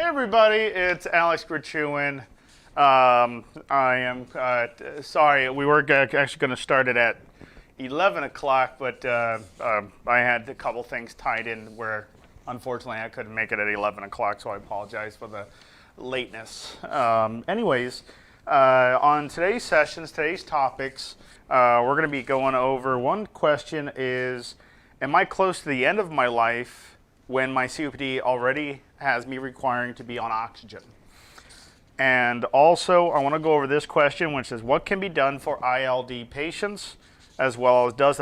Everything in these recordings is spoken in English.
everybody, it's Alex Grichuhin. I am sorry, we were actually going to start it at 11 o'clock, but I had a couple things tied in where unfortunately I couldn't make it at 11 o'clock, so I apologize for the lateness. Anyways, on today's sessions, today's topics, we're going to be going over one question is, am I close to the end of my life when my COPD already has me requiring to be on oxygen? And also, I want to go over this question, which is what can be done for ILD patients, as well as does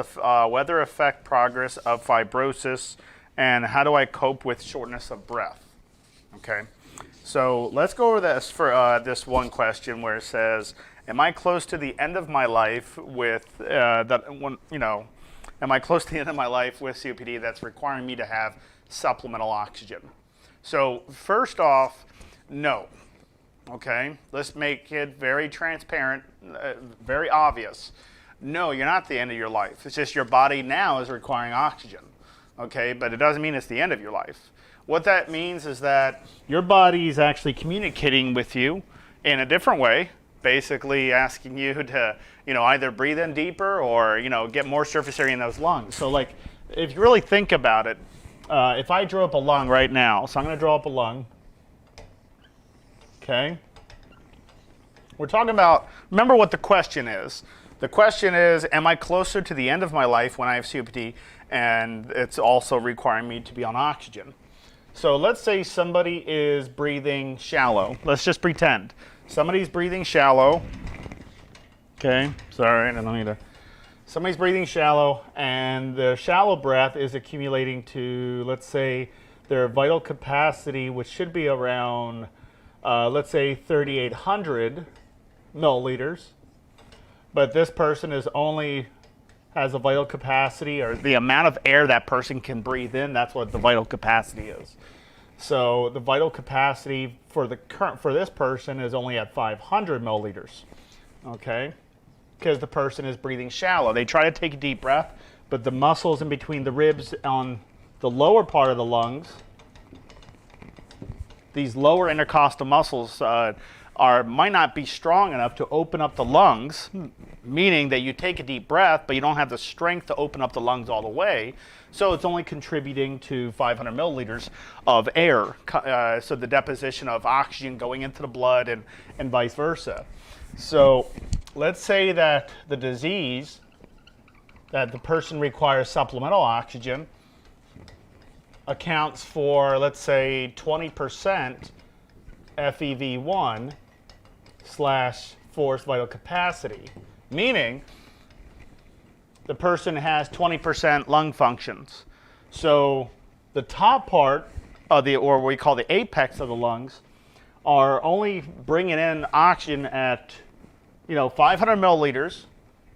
weather affect progress of fibrosis, and how do I cope with shortness of breath? Okay, so let's go over this for this one question where it says, am I close to the end of my life with am I close to the end of my life with COPD that's requiring me to have supplemental oxygen? So first off, no. Okay, let's make it very transparent, very obvious. No, you're not at the end of your life. It's just your body now is requiring oxygen. Okay, but it doesn't mean it's the end of your life. What that means is that your body is actually communicating with you in a different way, basically asking you to, either breathe in deeper or, get more surface area in those lungs. So like, if you really think about it, if I draw up a lung right now, so I'm going to draw up a lung. Okay. We're talking about, remember what the question is. The question is, am I closer to the end of my life when I have COPD and it's also requiring me to be on oxygen? So let's say somebody is breathing shallow. Let's just pretend. Somebody's breathing shallow. Okay, sorry, I don't need to. Somebody's breathing shallow and the shallow breath is accumulating to, let's say, their vital capacity, which should be around, let's say 3,800 milliliters. But this person has a vital capacity, or the amount of air that person can breathe in, that's what the vital capacity is. So the vital capacity for this person is only at 500 milliliters, okay? Because the person is breathing shallow. They try to take a deep breath, but the muscles in between the ribs on the lower part of the lungs, these lower intercostal muscles might not be strong enough to open up the lungs, meaning that you take a deep breath, but you don't have the strength to open up the lungs all the way. So it's only contributing to 500 milliliters of air. So the deposition of oxygen going into the blood and vice versa. So let's say that the disease, that the person requires supplemental oxygen, accounts for, let's say, 20% FEV1 / forced vital capacity, meaning the person has 20% lung functions. So the top part of or what we call the apex of the lungs, are only bringing in oxygen at 500 milliliters,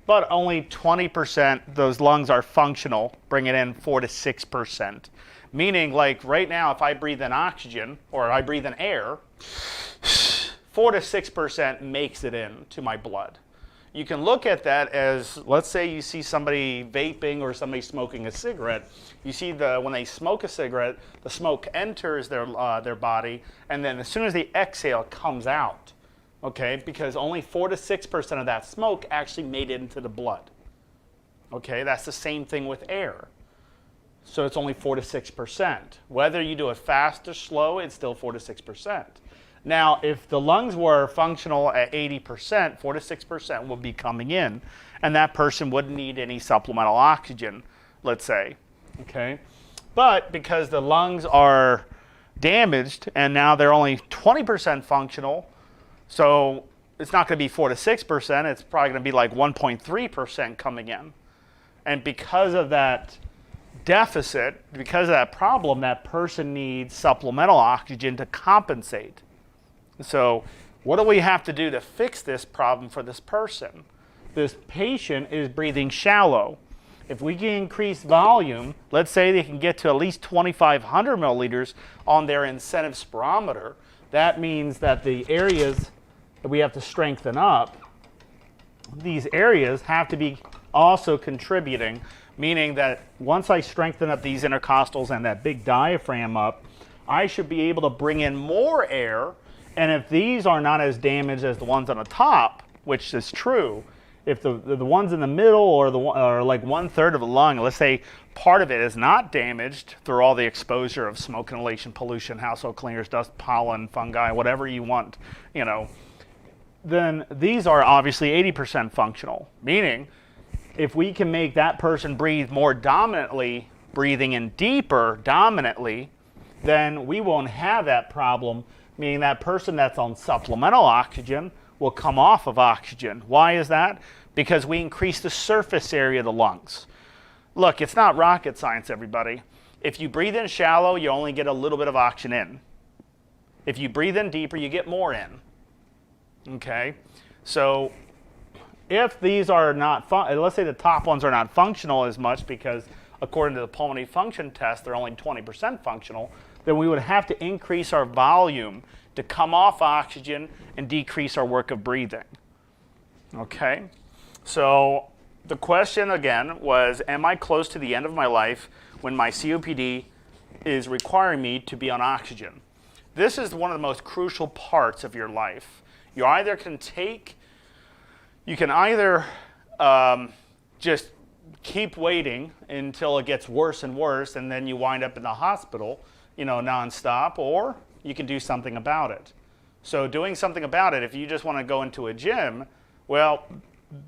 but only 20% those lungs are functional, bringing in 4 to 6%. Meaning, like right now, if I breathe in oxygen or I breathe in air, 4 to 6% makes it into my blood. You can look at that as, let's say you see somebody vaping or somebody smoking a cigarette. You see when they smoke a cigarette, the smoke enters their body, and then as soon as the exhale comes out, okay, because only 4 to 6% of that smoke actually made it into the blood. Okay, that's the same thing with air. So it's only 4 to 6%. Whether you do it fast or slow, it's still 4 to 6%. Now, if the lungs were functional at 80%, 4 to 6% would be coming in, and that person wouldn't need any supplemental oxygen, let's say. Okay, but because the lungs are damaged and now they're only 20% functional, so it's not going to be 4 to 6%. It's probably going to be like 1.3% coming in, and because of that deficit, because of that problem, that person needs supplemental oxygen to compensate. So what do we have to do to fix this problem for this person? This patient is breathing shallow. If we can increase volume, let's say they can get to at least 2,500 milliliters on their incentive spirometer, that means that the areas that we have to strengthen up, these areas have to be also contributing, meaning that once I strengthen up these intercostals and that big diaphragm up, I should be able to bring in more air. And if these are not as damaged as the ones on the top, which is true, if the ones in the middle or like 1/3 of a lung, let's say part of it is not damaged through all the exposure of smoke inhalation, pollution, household cleaners, dust, pollen, fungi, whatever you want, you know, then these are obviously 80% functional, meaning if we can make that person breathe more dominantly, breathing in deeper dominantly, then we won't have that problem, meaning that person that's on supplemental oxygen will come off of oxygen. Why is that? Because we increase the surface area of the lungs. Look, it's not rocket science, everybody. If you breathe in shallow, you only get a little bit of oxygen in. If you breathe in deeper, you get more in. Okay? So if these are not, let's say the top ones are not functional as much because according to the pulmonary function test, they're only 20% functional, then we would have to increase our volume to come off oxygen and decrease our work of breathing. Okay? So the question again was, am I close to the end of my life when my COPD is requiring me to be on oxygen? This is one of the most crucial parts of your life. You can either just keep waiting until it gets worse and worse and then you wind up in the hospital, you know, nonstop, or you can do something about it. So doing something about it, if you just want to go into a gym, well,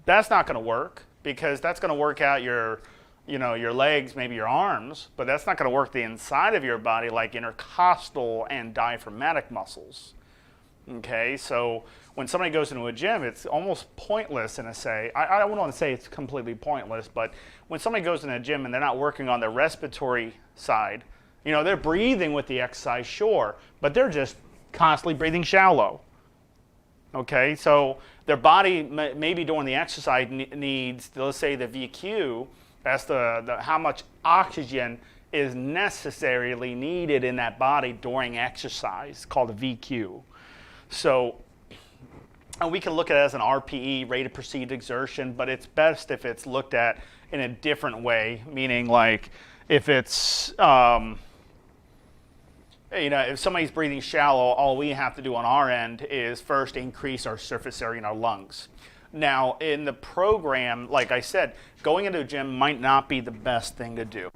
that's not going to work because that's going to work out your legs, maybe your arms, but that's not going to work the inside of your body like intercostal and diaphragmatic muscles. Okay, so when somebody goes into a gym, it's almost pointless in a say. I don't want to say it's completely pointless, but when somebody goes in a gym and they're not working on their respiratory side, you know, they're breathing with the exercise, sure, but they're just constantly breathing shallow. Okay, so their body maybe during the exercise needs, let's say the VQ, that's the how much oxygen is necessarily needed in that body during exercise, called a VQ. So, and we can look at it as an RPE, rate of perceived exertion, but it's best if it's looked at in a different way, meaning like if it's, you know, if somebody's breathing shallow, all we have to do on our end is first increase our surface area in our lungs. Now, in the program, like I said, going into a gym might not be the best thing to do.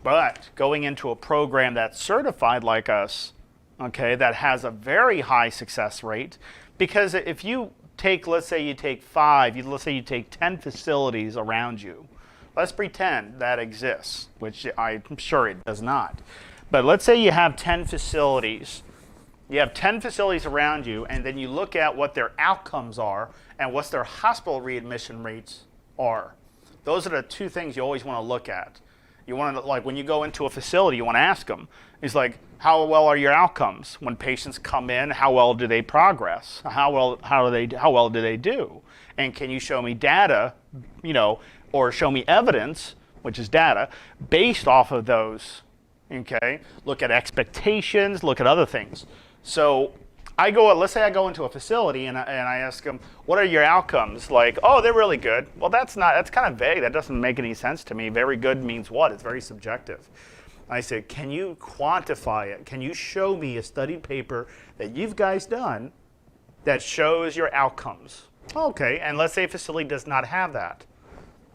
But going into a program that's certified like us, okay, that has a very high success rate, because if you take, let's say you take 10 facilities around you. Let's pretend that exists, which I'm sure it does not. But let's say you have 10 facilities. You have 10 facilities around you, and then you look at what their outcomes are and what their hospital readmission rates are. Those are the two things you always want to look at. You want to, like when you go into a facility, you want to ask them, it's like, how well are your outcomes? When patients come in, how well do they progress? How well do they do? And can you show me data, you know, or show me evidence, which is data, based off of those? Okay, look at expectations, look at other things. So let's say I go into a facility and I ask them, what are your outcomes? Like, oh, they're really good. Well, that's kind of vague. That doesn't make any sense to me. Very good means what? It's very subjective. I said, can you quantify it? Can you show me a study paper that you've guys done that shows your outcomes? Okay, and let's say a facility does not have that.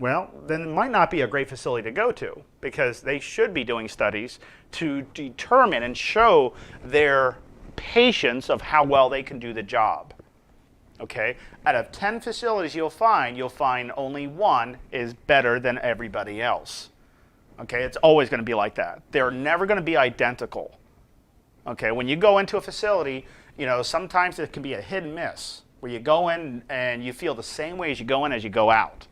Well, then it might not be a great facility to go to because they should be doing studies to determine and show their patients of how well they can do the job. Okay? Out of 10 facilities you'll find only one is better than everybody else. Okay? It's always going to be like that. They're never going to be identical. Okay? When you go into a facility, you know, sometimes it can be a hit and miss where you go in and you feel the same way as you go in as you go out.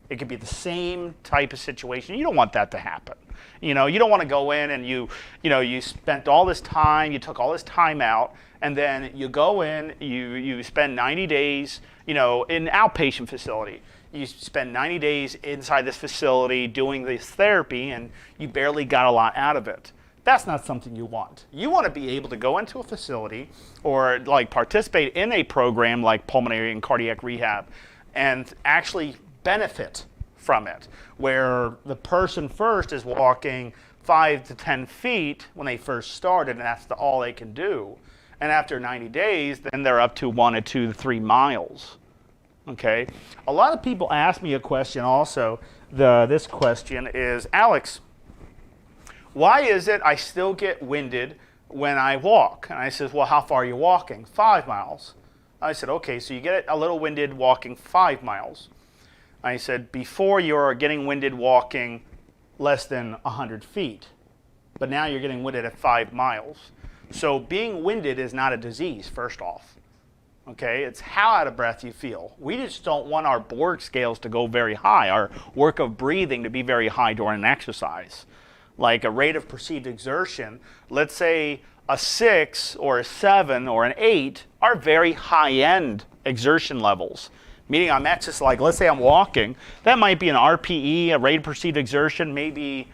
It could be the same type of situation. You don't want that to happen. You know, you don't want to go in and you spent all this time, you took all this time out, and then you go in, you spend 90 days, you know, in an outpatient facility. You spend 90 days inside this facility doing this therapy, and you barely got a lot out of it. That's not something you want. You want to be able to go into a facility or like participate in a program like pulmonary and cardiac rehab and actually benefit from it, where the person first is walking 5 to 10 feet when they first started, and that's all they can do. And after 90 days, then they're up to 1 to 2 to 3 miles. Okay? A lot of people ask me a question also. This question is, Alex, why is it I still get winded when I walk? And I said, well, how far are you walking? 5 miles. I said, okay, so you get a little winded walking 5 miles. I said, before you were getting winded walking less than 100 feet, but now you're getting winded at 5 miles. So being winded is not a disease, first off. Okay, it's how out of breath you feel. We just don't want our Borg scales to go very high, our work of breathing to be very high during an exercise. Like a rate of perceived exertion, let's say a 6 or a 7 or an 8 are very high-end exertion levels. Meaning I'm exercising, like let's say I'm walking, that might be an RPE, a rate of perceived exertion, maybe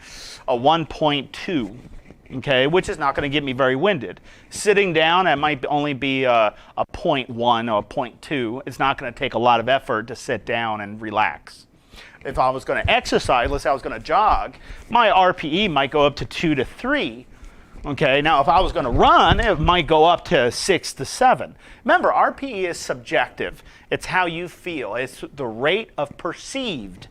a 1.2. Okay, which is not going to get me very winded. Sitting down, it might only be a 0.1 or a 0.2. It's not going to take a lot of effort to sit down and relax. If I was going to exercise, let's say I was going to jog, my RPE might go up to 2 to 3. Okay, now if I was going to run, it might go up to 6 to 7. Remember, RPE is subjective. It's how you feel. It's the rate of perceived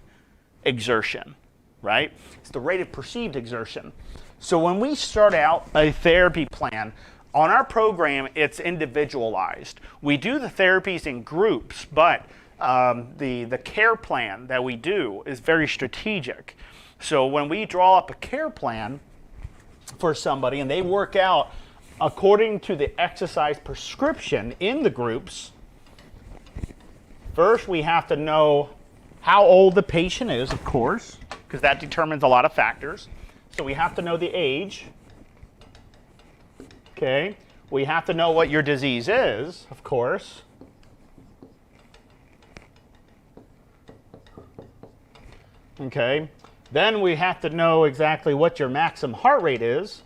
exertion, right? It's the rate of perceived exertion. So when we start out a therapy plan, on our program, it's individualized. We do the therapies in groups, but the care plan that we do is very strategic. So when we draw up a care plan for somebody and they work out according to the exercise prescription in the groups, first we have to know how old the patient is, of course, because that determines a lot of factors. So we have to know the age, okay? We have to know what your disease is, of course. Okay, then we have to know exactly what your maximum heart rate is.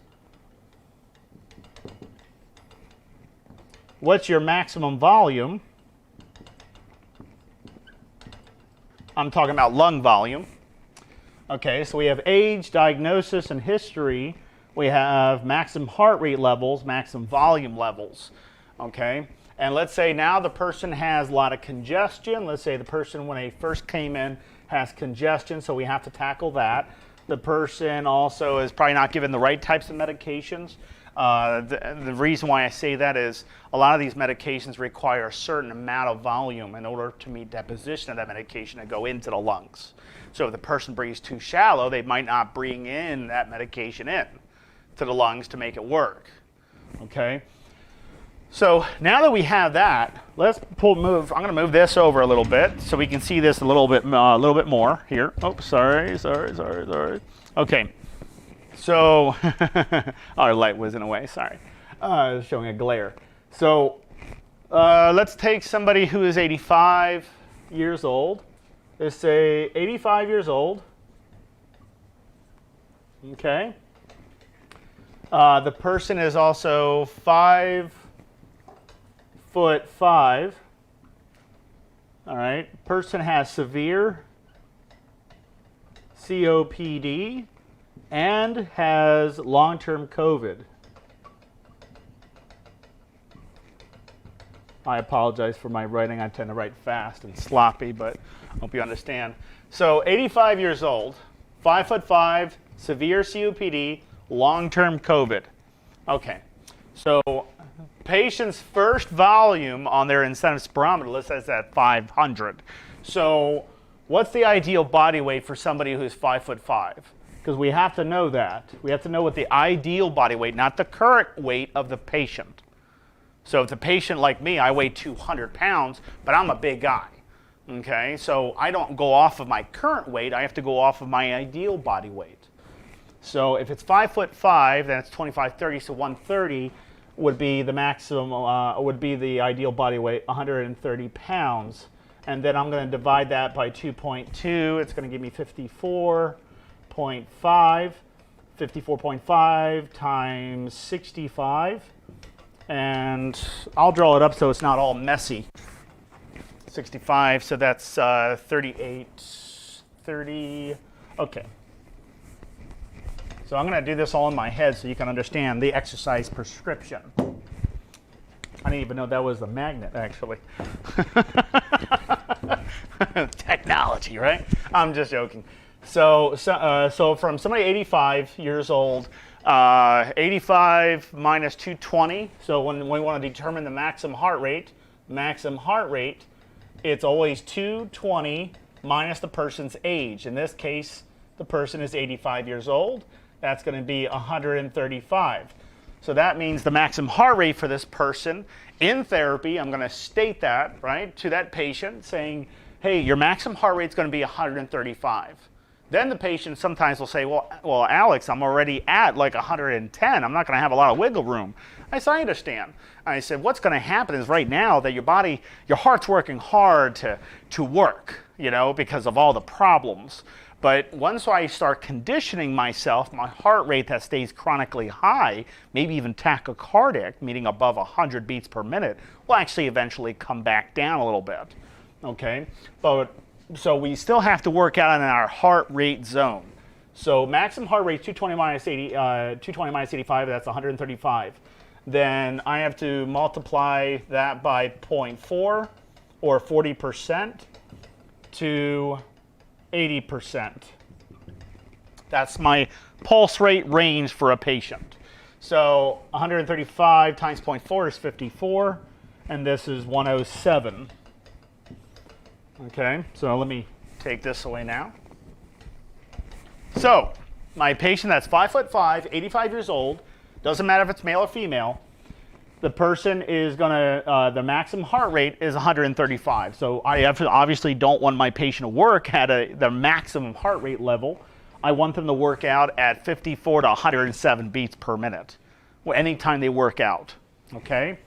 What's your maximum volume? I'm talking about lung volume. Okay, so we have age, diagnosis, and history. We have maximum heart rate levels, maximum volume levels. Okay, and let's say now the person has a lot of congestion. Let's say the person, when they first came in, has congestion, so we have to tackle that. The person also is probably not given the right types of medications. The reason why I say that is a lot of these medications require a certain amount of volume in order to meet deposition of that medication and go into the lungs. So if the person breathes too shallow, they might not bring in that medication in to the lungs to make it work. Okay? So now that we have that, let's move. I'm going to move this over a little bit so we can see this a little bit more here. Oh, sorry. Okay. So our light was in a way. Sorry, showing a glare. So let's take somebody who is 85 years old. Let's say 85 years old. Okay. The person is also 5'5". All right. Person has severe COPD and has long-term COVID. I apologize for my writing. I tend to write fast and sloppy, but I hope you understand. So 85 years old, 5'5", severe COPD, long-term COVID. Okay, so patient's first volume on their incentive spirometer, let's say, is at 500. So what's the ideal body weight for somebody who's 5'5"? Because we have to know that. We have to know what the ideal body weight, not the current weight of the patient. So if the patient, like me, I weigh 200 pounds, but I'm a big guy. Okay, so I don't go off of my current weight. I have to go off of my ideal body weight. So if it's 5'5", then it's 25/30. So 130 would be the maximum. Would be the ideal body weight, 130 pounds. And then I'm going to divide that by 2.2. It's going to give me 54.5. 54.5 times 65. And I'll draw it up so it's not all messy. 65, so that's 38 30. Okay. So I'm going to do this all in my head so you can understand the exercise prescription. I didn't even know that was the magnet, actually. Technology, right? I'm just joking. So from somebody 85 years old, 85 minus 220. So when we want to determine the maximum heart rate, it's always 220 minus the person's age. In this case, the person is 85 years old. That's going to be 135. So that means the maximum heart rate for this person in therapy, I'm going to state that, right, to that patient saying, hey, your maximum heart rate is going to be 135. Then the patient sometimes will say, well, Alex, I'm already at like 110. I'm not going to have a lot of wiggle room. I said, I understand. I said, what's going to happen is right now that your heart's working hard to work, because of all the problems. But once I start conditioning myself, my heart rate that stays chronically high, maybe even tachycardic, meaning above 100 beats per minute, will actually eventually come back down a little bit. Okay? So we still have to work out in our heart rate zone. So maximum heart rate 220 minus 85, that's 135. Then I have to multiply that by 0.4 or 40% to 80%. That's my pulse rate range for a patient. So 135 times 0.4 is 54, and this is 107. Okay, so let me take this away now. So my patient that's 5'5", 85 years old, doesn't matter if it's male or female, the person is gonna, the maximum heart rate is 135. So I obviously don't want my patient to work at the maximum heart rate level. I want them to work out at 54 to 107 beats per minute, anytime they work out, okay?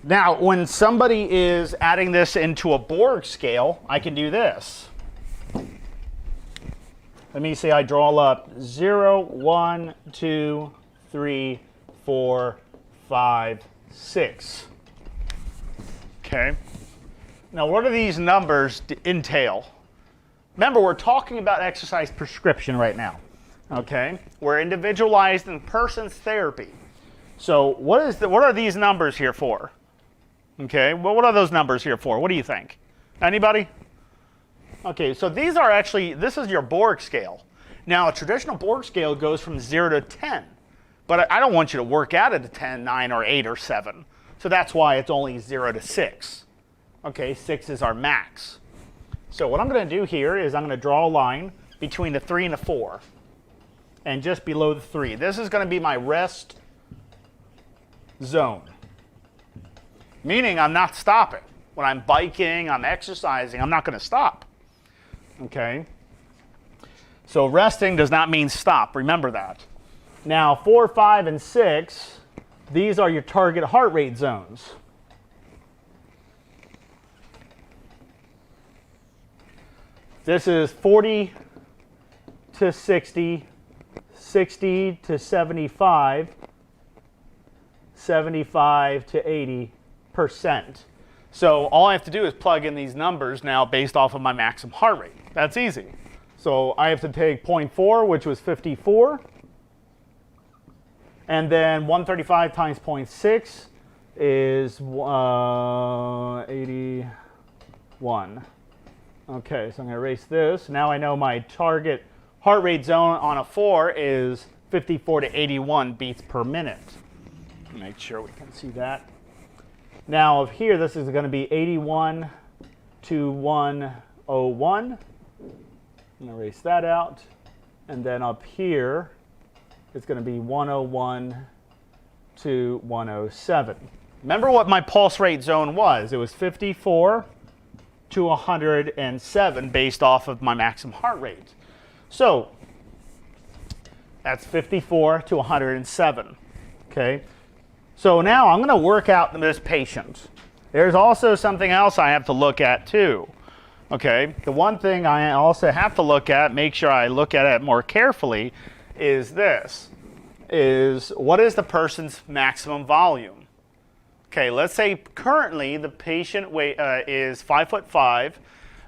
Now, when somebody is adding this into a Borg scale, I can do this. Let me say I draw up 0, 1, 2, 3, 4, 5, 6. Okay. Now, what do these numbers entail? Remember, we're talking about exercise prescription right now. Okay. We're individualized in person's therapy. So, what are these numbers here for? Okay. Well, what are those numbers here for? What do you think? Anybody? Okay. So these are actually, this is your Borg scale. Now, a traditional Borg scale goes from 0 to 10. But I don't want you to work out at a 10, 9, or 8, or 7. So that's why it's only 0 to 6. Okay, 6 is our max. So what I'm going to do here is I'm going to draw a line between the 3 and the 4. And just below the 3. This is going to be my rest zone. Meaning I'm not stopping. When I'm biking, I'm exercising, I'm not going to stop. Okay? So resting does not mean stop. Remember that. Now, 4, 5, and 6, these are your target heart rate zones. This is 40 to 60, 60 to 75, 75 to 80%. So all I have to do is plug in these numbers now based off of my maximum heart rate. That's easy. So I have to take 0.4, which was 54. And then 135 times 0.6 is 81. Okay, so I'm going to erase this. Now I know my target heart rate zone on a 4 is 54 to 81 beats per minute. Make sure we can see that. Now up here, this is going to be 81 to 101. I'm going to erase that out. And then up here, it's going to be 101 to 107. Remember what my pulse rate zone was. It was 54 to 107 based off of my maximum heart rate. So that's 54 to 107. Okay. So now I'm going to work out this patient. There's also something else I have to look at too. Okay. The one thing I also have to look at, make sure I look at it more carefully, is this, is what is the person's maximum volume? Okay, let's say currently the patient is 5'5",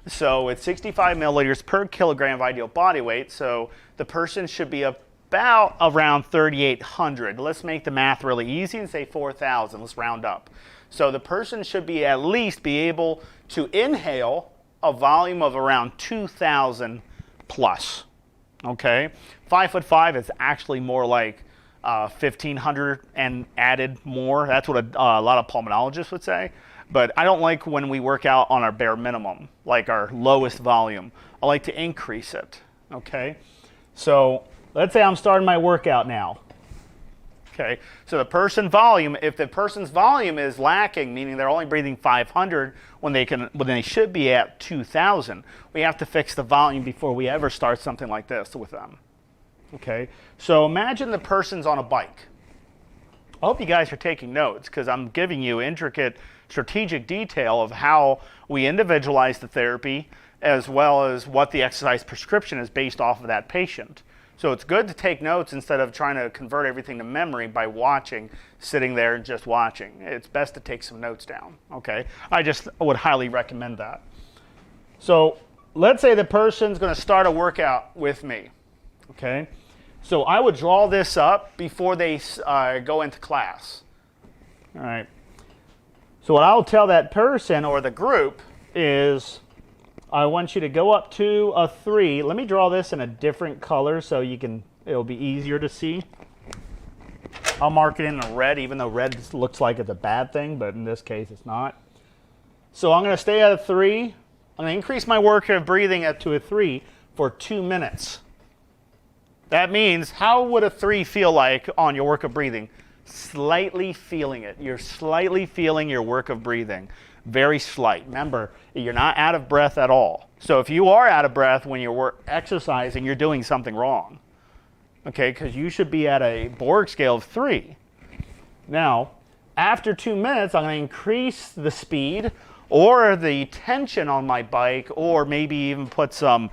So it's 65 milliliters per kilogram of ideal body weight. So the person should be about around 3,800. Let's make the math really easy and say 4,000. Let's round up. So the person should be at least be able to inhale a volume of around 2,000 plus. Okay, 5'5" is actually more like 1,500 and added more. That's what a lot of pulmonologists would say. But I don't like when we work out on our bare minimum, like our lowest volume. I like to increase it. Okay, so let's say I'm starting my workout now. Okay, so the person volume, if the person's volume is lacking, meaning they're only breathing 500 when they should be at 2,000, we have to fix the volume before we ever start something like this with them. Okay, so imagine the person's on a bike. I hope you guys are taking notes because I'm giving you intricate strategic detail of how we individualize the therapy as well as what the exercise prescription is based off of that patient. So it's good to take notes instead of trying to convert everything to memory by watching, sitting there and just watching. It's best to take some notes down, okay? I just would highly recommend that. So let's say the person's going to start a workout with me, okay? So I would draw this up before they go into class, all right? So what I'll tell that person or the group is, I want you to go up to a 3. Let me draw this in a different color so it'll be easier to see. I'll mark it in red, even though red looks like it's a bad thing, but in this case it's not. So I'm going to stay at a 3. I'm going to increase my work of breathing up to a 3 for 2 minutes. That means, how would a 3 feel like on your work of breathing? Slightly feeling it. You're slightly feeling your work of breathing. Very slight. Remember, you're not out of breath at all. So if you are out of breath when you're exercising, you're doing something wrong. Okay, because you should be at a Borg scale of 3. Now, after 2 minutes, I'm going to increase the speed or the tension on my bike, or maybe even put some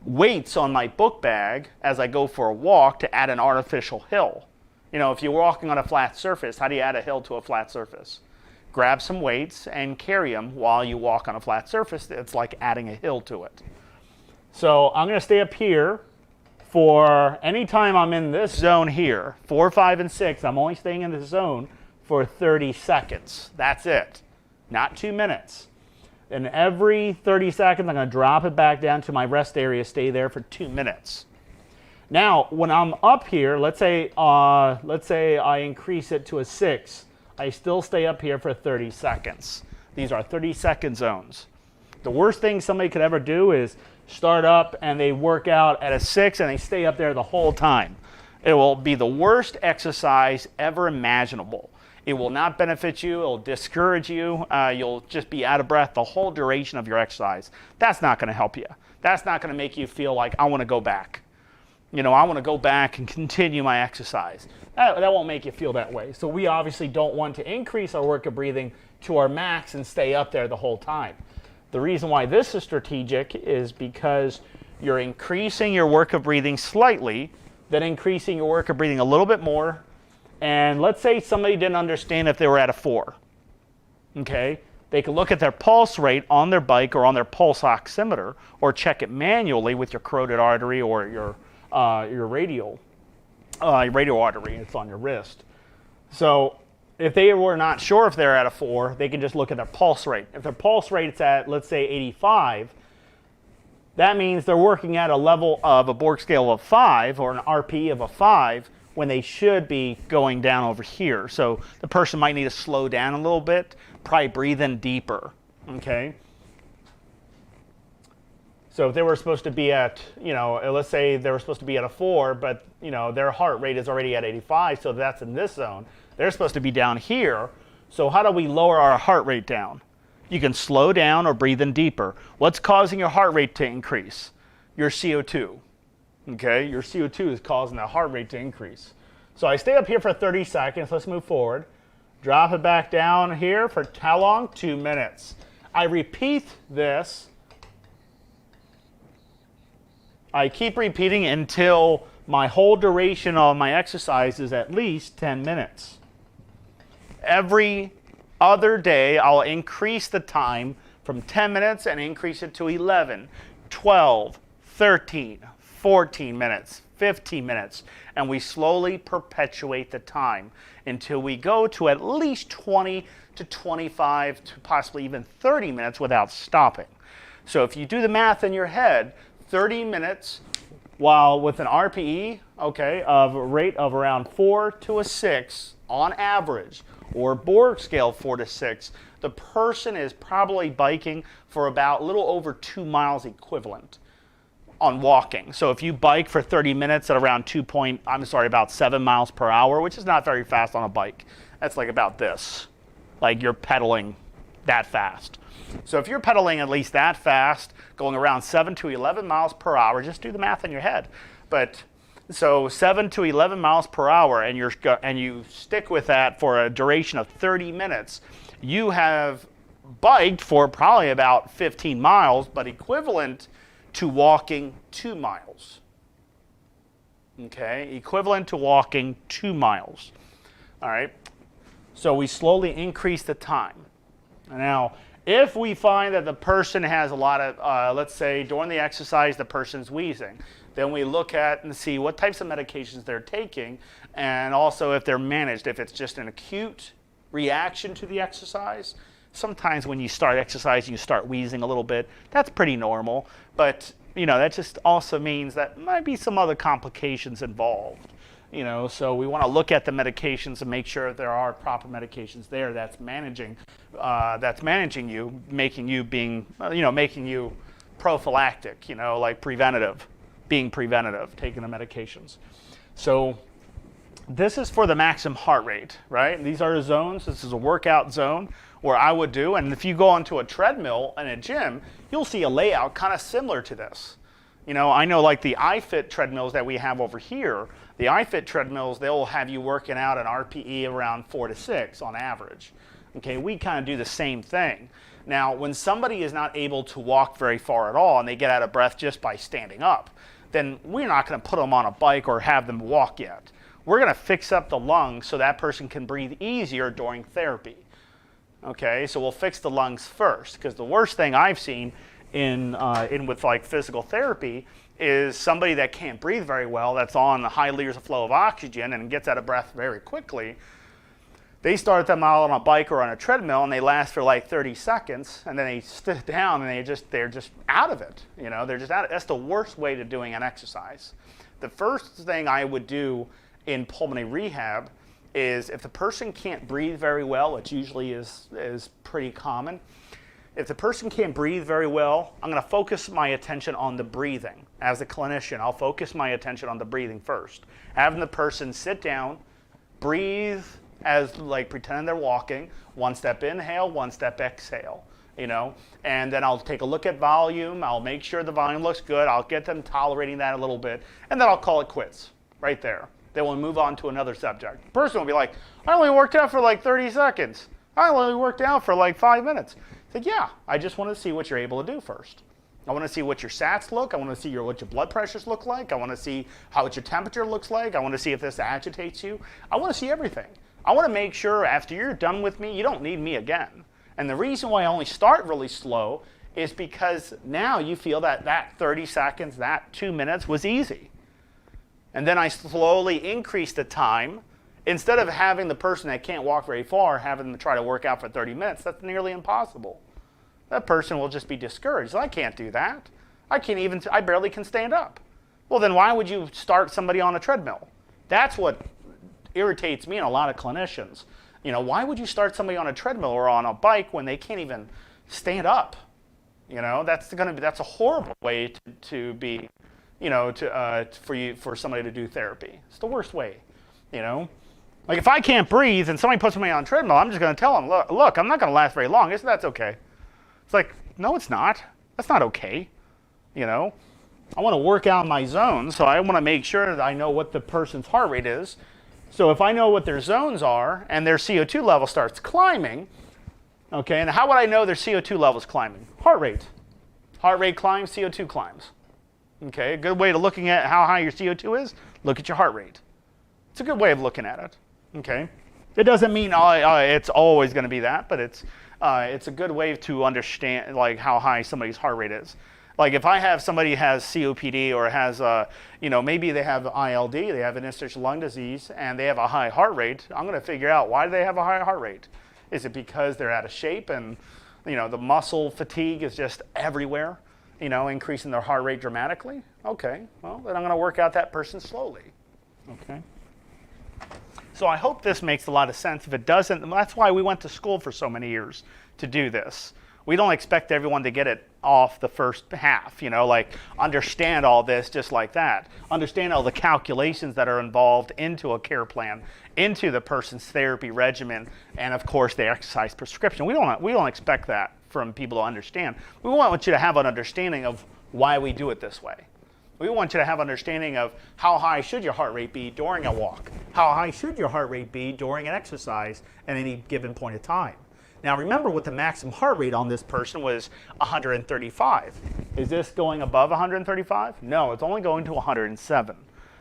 weights on my book bag as I go for a walk to add an artificial hill. You know, if you're walking on a flat surface, how do you add a hill to a flat surface? Grab some weights and carry them while you walk on a flat surface. It's like adding a hill to it. So I'm going to stay up here for any time I'm in this zone here, 4, 5, and 6. I'm only staying in this zone for 30 seconds. That's it. Not 2 minutes. And every 30 seconds, I'm going to drop it back down to my rest area, stay there for 2 minutes. Now, when I'm up here, let's say I increase it to a 6. I still stay up here for 30 seconds. These are 30-second zones. The worst thing somebody could ever do is start up and they work out at a 6 and they stay up there the whole time. It will be the worst exercise ever imaginable. It will not benefit you. It will discourage you. You'll just be out of breath the whole duration of your exercise. That's not going to help you. That's not going to make you feel like, I want to go back. You know, I want to go back and continue my exercise. That won't make you feel that way. So we obviously don't want to increase our work of breathing to our max and stay up there the whole time. The reason why this is strategic is because you're increasing your work of breathing slightly, then increasing your work of breathing a little bit more. And let's say somebody didn't understand if they were at a 4. Okay? They could look at their pulse rate on their bike or on their pulse oximeter, or check it manually with your carotid artery or your radial artery. It's on your wrist. So if they were not sure if they're at a 4, they can just look at their pulse rate. If their pulse rate's at, let's say, 85, that means they're working at a level of a Borg scale of 5 or an RP of a 5 when they should be going down over here. So the person might need to slow down a little bit, probably breathe in deeper, okay? So if they were supposed to be at, let's say they were supposed to be at a 4, but, their heart rate is already at 85, so that's in this zone. They're supposed to be down here. So how do we lower our heart rate down? You can slow down or breathe in deeper. What's causing your heart rate to increase? Your CO2. Okay, your CO2 is causing the heart rate to increase. So I stay up here for 30 seconds. Let's move forward. Drop it back down here for how long? 2 minutes. I repeat this. I keep repeating until my whole duration of my exercise is at least 10 minutes. Every other day, I'll increase the time from 10 minutes and increase it to 11, 12, 13, 14 minutes, 15 minutes, and we slowly perpetuate the time until we go to at least 20 to 25 to possibly even 30 minutes without stopping. So if you do the math in your head, 30 minutes while with an RPE, okay, of a rate of around 4 to a 6 on average, or Borg scale 4 to 6, the person is probably biking for about a little over 2 miles equivalent on walking. So if you bike for 30 minutes at around about 7 miles per hour, which is not very fast on a bike. That's like about this. Like you're pedaling that fast. So if you're pedaling at least that fast, going around 7 to 11 miles per hour, just do the math in your head. But so 7 to 11 miles per hour, and you stick with that for a duration of 30 minutes, you have biked for probably about 15 miles, but equivalent to walking 2 miles. Okay, equivalent to walking 2 miles. All right, so we slowly increase the time. Now, if we find that the person has a lot of, let's say during the exercise, the person's wheezing, then we look at and see what types of medications they're taking, and also if they're managed, if it's just an acute reaction to the exercise. Sometimes when you start exercising, you start wheezing a little bit. That's pretty normal, but that just also means that might be some other complications involved. So we want to look at the medications and make sure there are proper medications there that's managing you, making you prophylactic, like preventative, being preventative, taking the medications. So this is for the maximum heart rate, right? These are the zones. This is a workout zone where I would do, and if you go onto a treadmill in a gym, you'll see a layout kind of similar to this. I know like the iFit treadmills that we have over here, the iFit treadmills, they'll have you working out an RPE around 4 to 6 on average. Okay, we kind of do the same thing. Now, when somebody is not able to walk very far at all and they get out of breath just by standing up, then we're not going to put them on a bike or have them walk yet. We're going to fix up the lungs so that person can breathe easier during therapy. Okay, so we'll fix the lungs first, because the worst thing I've seen in with like physical therapy is somebody that can't breathe very well, that's on high liters of flow of oxygen and gets out of breath very quickly. They start them out on a bike or on a treadmill and they last for like 30 seconds, and then they sit down and they're just out of it. They're just out of it. That's the worst way to doing an exercise. The first thing I would do in pulmonary rehab is if the person can't breathe very well, which usually is pretty common. If the person can't breathe very well, I'm going to focus my attention on the breathing. As a clinician, I'll focus my attention on the breathing first. Having the person sit down, breathe as like pretending they're walking, 1 step inhale, 1 step exhale, and then I'll take a look at volume. I'll make sure the volume looks good. I'll get them tolerating that a little bit, and then I'll call it quits right there. Then we'll move on to another subject. The person will be like, I only worked out for like 30 seconds. I only worked out for like 5 minutes. It's like, yeah, I just want to see what you're able to do first. I want to see what your sats look. I want to see what your blood pressures look like. I want to see what your temperature looks like. I want to see if this agitates you. I want to see everything. I want to make sure after you're done with me, you don't need me again. And the reason why I only start really slow is because now you feel that 30 seconds, that 2 minutes was easy. And then I slowly increase the time. Instead of having the person that can't walk very far, having them try to work out for 30 minutes, that's nearly impossible. That person will just be discouraged. I can't do that. I barely can stand up. Well, then why would you start somebody on a treadmill? That's what irritates me and a lot of clinicians. Why would you start somebody on a treadmill or on a bike when they can't even stand up? That's a horrible way to be, for somebody to do therapy. It's the worst way, Like if I can't breathe and somebody puts me on a treadmill, I'm just going to tell them, look, I'm not going to last very long. That's okay. It's like, no, it's not. That's not okay. I want to work out my zones, so I want to make sure that I know what the person's heart rate is. So if I know what their zones are and their CO2 level starts climbing, okay, and how would I know their CO2 level is climbing? Heart rate. Heart rate climbs, CO2 climbs. Okay, a good way to looking at how high your CO2 is, look at your heart rate. It's a good way of looking at it. Okay, It doesn't mean it's always going to be that, but it's a good way to understand like how high somebody's heart rate is. Like if I have somebody who has COPD or has, maybe they have ILD, they have interstitial lung disease, and they have a high heart rate, I'm going to figure out why do they have a high heart rate. Is it because they're out of shape and, the muscle fatigue is just everywhere, increasing their heart rate dramatically? Okay, well, then I'm going to work out that person slowly. Okay. So I hope this makes a lot of sense. If it doesn't, that's why we went to school for so many years to do this. We don't expect everyone to get it off the first half, like understand all this just like that. Understand all the calculations that are involved into a care plan, into the person's therapy regimen, and of course the exercise prescription. We don't expect that from people to understand. We want you to have an understanding of why we do it this way. We want you to have understanding of how high should your heart rate be during a walk? How high should your heart rate be during an exercise at any given point of time? Now remember what the maximum heart rate on this person was 135. Is this going above 135? No, it's only going to 107.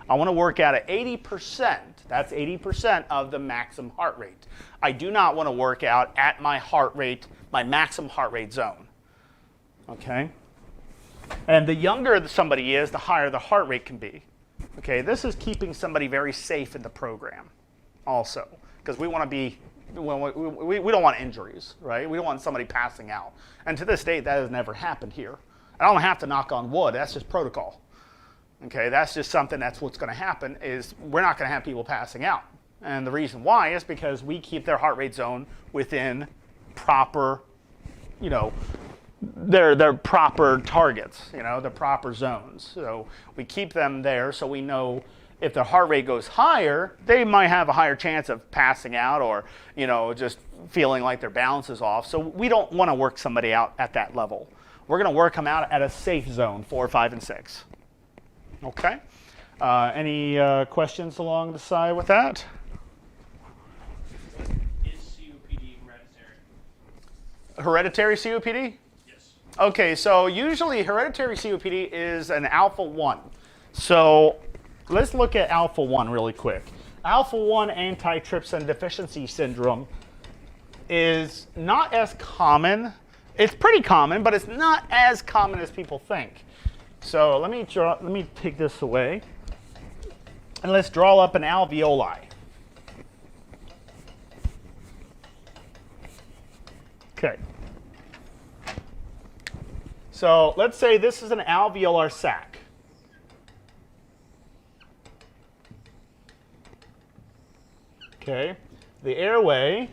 I want to work out at 80%. That's 80% of the maximum heart rate. I do not want to work out at my heart rate, my maximum heart rate zone. Okay? And the younger somebody is, the higher the heart rate can be. Okay, this is keeping somebody very safe in the program also, because we want to be, we don't want injuries, right? We don't want somebody passing out. And to this date, that has never happened here. I don't have to knock on wood. That's just protocol. Okay, that's just something, that's what's going to happen, is we're not going to have people passing out. And the reason why is because we keep their heart rate zone within proper, they're proper targets, the proper zones. So we keep them there so we know if their heart rate goes higher, they might have a higher chance of passing out or, just feeling like their balance is off. So we don't want to work somebody out at that level. We're going to work them out at a safe zone, 4, 5, and 6. Okay? Any questions along the side with that? Is COPD hereditary? Hereditary COPD? Okay, so usually hereditary COPD is an alpha 1. So let's look at alpha 1 really quick. Alpha 1 antitrypsin deficiency syndrome is not as common. It's pretty common, but it's not as common as people think. So let me take this away, and let's draw up an alveoli. Okay. So let's say this is an alveolar sac. Okay, the airway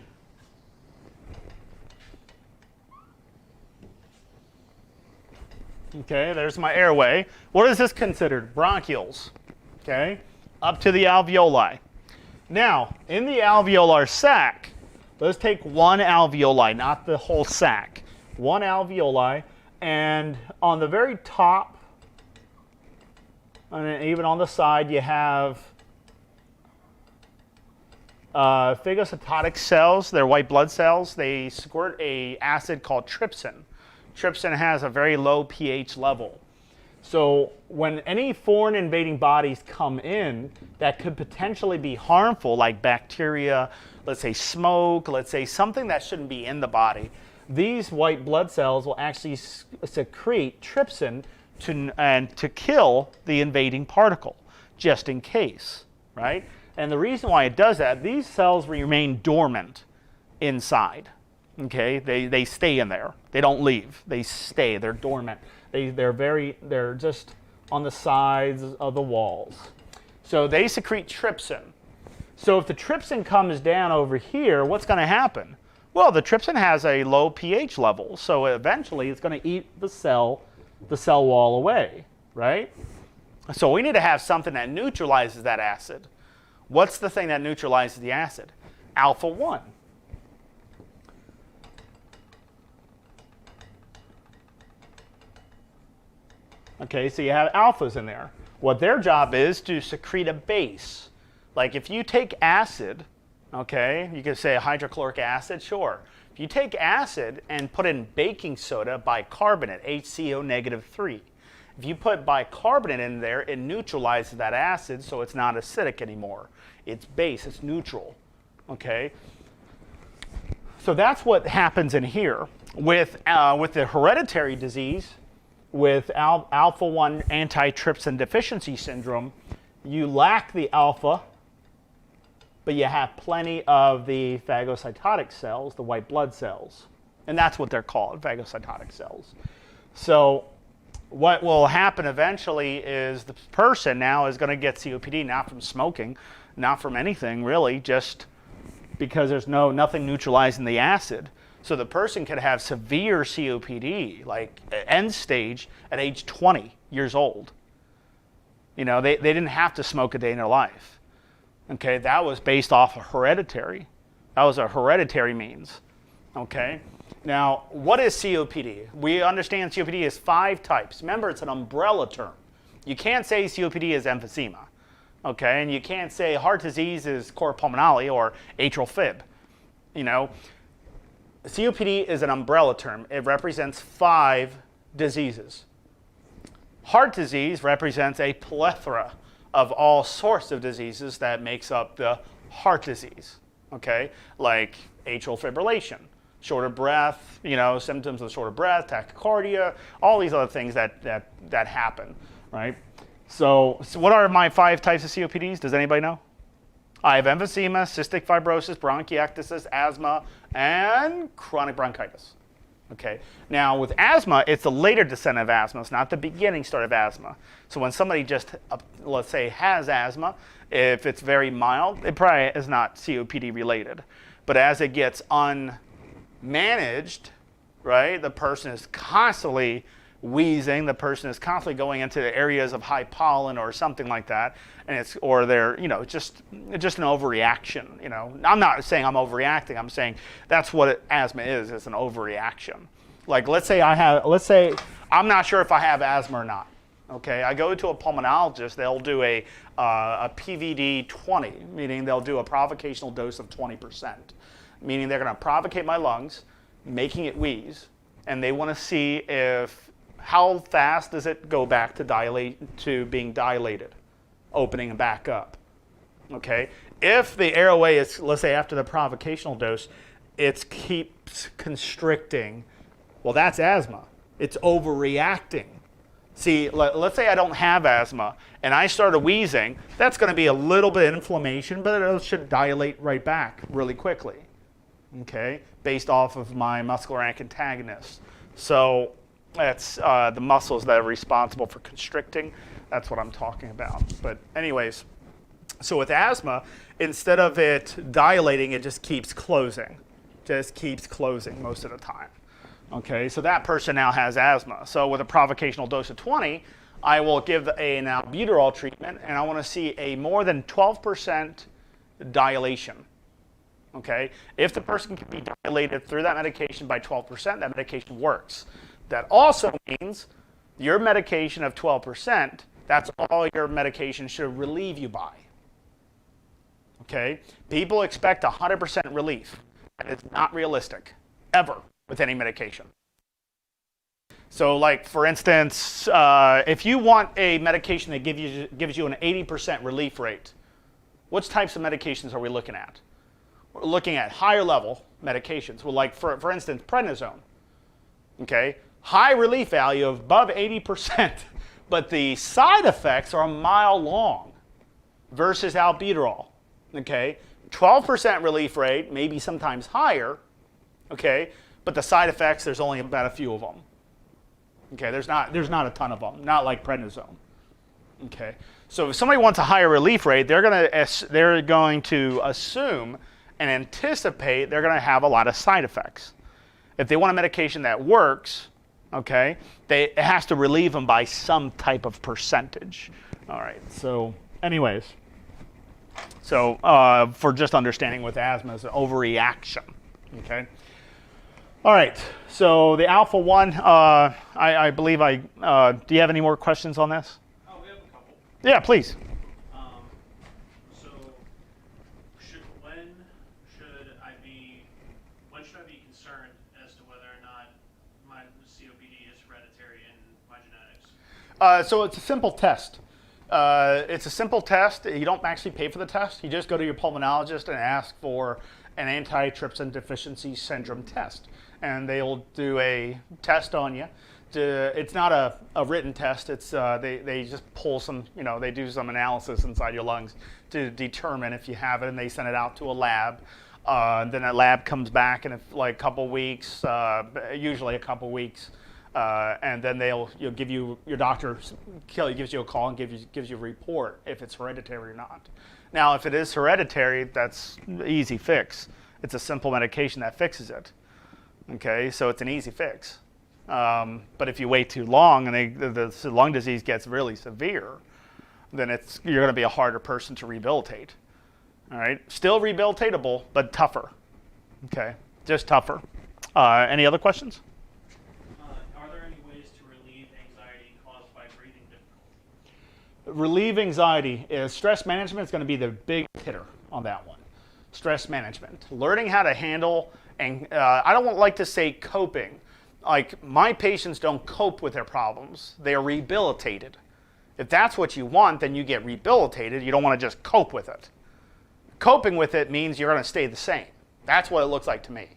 okay, there's my airway. What is this considered? Bronchioles. Okay, up to the alveoli. Now, in the alveolar sac, let's take one alveoli, not the whole sac. One alveoli. And on the very top, and even on the side, you have phagocytotic cells. They're white blood cells. They squirt an acid called trypsin. Trypsin has a very low pH level. So when any foreign invading bodies come in that could potentially be harmful, like bacteria, let's say smoke, let's say something that shouldn't be in the body, these white blood cells will actually secrete trypsin to kill the invading particle, just in case, right? And the reason why it does that, these cells remain dormant inside, okay? They stay in there. They don't leave. They stay. They're dormant. They're just on the sides of the walls. So they secrete trypsin. So if the trypsin comes down over here, what's going to happen? Well, the trypsin has a low pH level, so eventually it's going to eat the cell wall away, right? So we need to have something that neutralizes that acid. What's the thing that neutralizes the acid? Alpha 1. Okay, so you have alphas in there. What their job is to secrete a base. Like if you take acid, okay, you could say hydrochloric acid, sure. If you take acid and put in baking soda, bicarbonate, HCO -3. If you put bicarbonate in there, it neutralizes that acid so it's not acidic anymore. It's base, it's neutral, Okay. So that's what happens in here with the hereditary disease, with alpha-1 antitrypsin deficiency syndrome. You lack the alpha, but you have plenty of the phagocytotic cells, the white blood cells, and that's what they're called, phagocytotic cells. So what will happen eventually is the person now is going to get COPD, not from smoking, not from anything really, just because there's nothing neutralizing the acid. So the person could have severe COPD, like end stage, at age 20 years old. You know, they didn't have to smoke a day in their life. Okay, that was based off of hereditary. That was a hereditary means. Okay, now what is COPD? We understand COPD is 5 types. Remember, it's an umbrella term. You can't say COPD is emphysema. Okay, and you can't say heart disease is cor pulmonale or atrial fib. You know, COPD is an umbrella term. It represents 5 diseases. Heart disease represents a plethora of all sorts of diseases that makes up the heart disease. Okay, like atrial fibrillation, short of breath, you know, symptoms of short of breath, tachycardia, all these other things that happen, right? So what are my 5 types of COPDs? Does anybody know? I have emphysema, cystic fibrosis, bronchiectasis, asthma, and chronic bronchitis. Okay. Now with asthma, it's the later descent of asthma. It's not the beginning start of asthma. So when somebody just, let's say, has asthma, if it's very mild, it probably is not COPD related. But as it gets unmanaged, right, the person is constantly wheezing, the person is constantly going into areas of high pollen or something like that, and they're, you know, just an overreaction. You know, I'm not saying I'm overreacting. I'm saying that's what asthma is. It's an overreaction. Like let's say I'm not sure if I have asthma or not. Okay, I go to a pulmonologist. They'll do a PVD 20, meaning they'll do a provocational dose of 20%, meaning they're going to provocate my lungs, making it wheeze, and they want to see how fast does it go back to being dilated, opening and back up. Okay, if the airway is, let's say after the provocational dose, it keeps constricting, well, that's asthma. It's overreacting. See, let's say I don't have asthma and I started wheezing, that's going to be a little bit of inflammation, but it should dilate right back really quickly, okay, based off of my muscular antagonist. So that's the muscles that are responsible for constricting. That's what I'm talking about. But anyways, so with asthma, instead of it dilating, it just keeps closing. Just keeps closing most of the time. Okay, so that person now has asthma. So with a provocational dose of 20, I will give an albuterol treatment, and I want to see a more than 12% dilation. Okay, if the person can be dilated through that medication by 12%, that medication works. That also means your medication of 12%, that's all your medication should relieve you by. Okay? People expect 100% relief. That is not realistic, ever, with any medication. So like, for instance, if you want a medication that gives you an 80% relief rate, which types of medications are we looking at? We're looking at higher level medications. Well, like, for instance, prednisone. Okay? High relief value of above 80%, but the side effects are a mile long versus albuterol. Okay, 12% relief rate, maybe sometimes higher. Okay, but the side effects, there's only about a few of them. Okay, there's not a ton of them, not like prednisone. Okay, so if somebody wants a higher relief rate, they're going to assume and anticipate they're going to have a lot of side effects. If they want a medication that works, okay, it has to relieve them by some type of percentage. All right, so anyways, so for just understanding with asthma, it's an overreaction, okay? All right, so the alpha-1, I believe do you have any more questions on this? Oh, we have a couple. Yeah, please. So when should I be concerned as to whether or not my COPD is hereditary in my genetics? So it's a simple test. It's a simple test. You don't actually pay for the test. You just go to your pulmonologist and ask for an antitrypsin deficiency syndrome test. And they'll do a test on you. It's not a written test. It's they just pull some, they do some analysis inside your lungs to determine if you have it, and they send it out to a lab. Then that lab comes back in like a couple weeks, usually a couple weeks, and then you'll give you, your doctor gives you a call and gives you a report if it's hereditary or not. Now, if it is hereditary, that's easy fix. It's a simple medication that fixes it. Okay, so it's an easy fix. But if you wait too long and the lung disease gets really severe, then you're going to be a harder person to rehabilitate. All right, still rehabilitatable, but tougher. Okay, just tougher. Any other questions? Are there any ways to relieve anxiety caused by breathing difficulty? Relieve anxiety stress management is going to be the big hitter on that one. Stress management, learning how to handle, and I don't like to say coping. Like, my patients don't cope with their problems; they are rehabilitated. If that's what you want, then you get rehabilitated. You don't want to just cope with it. Coping with it means you're going to stay the same. That's what it looks like to me.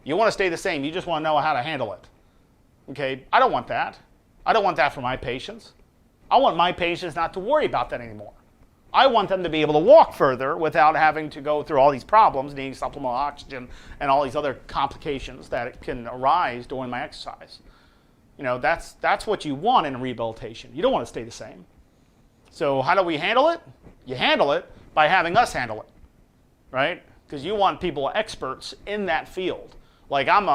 You want to stay the same. You just want to know how to handle it. Okay? I don't want that. I don't want that for my patients. I want my patients not to worry about that anymore. I want them to be able to walk further without having to go through all these problems, needing supplemental oxygen and all these other complications that can arise during my exercise. That's what you want in rehabilitation. You don't want to stay the same. So how do we handle it? You handle it by having us handle it, right? Because you want people, experts in that field. Like I'm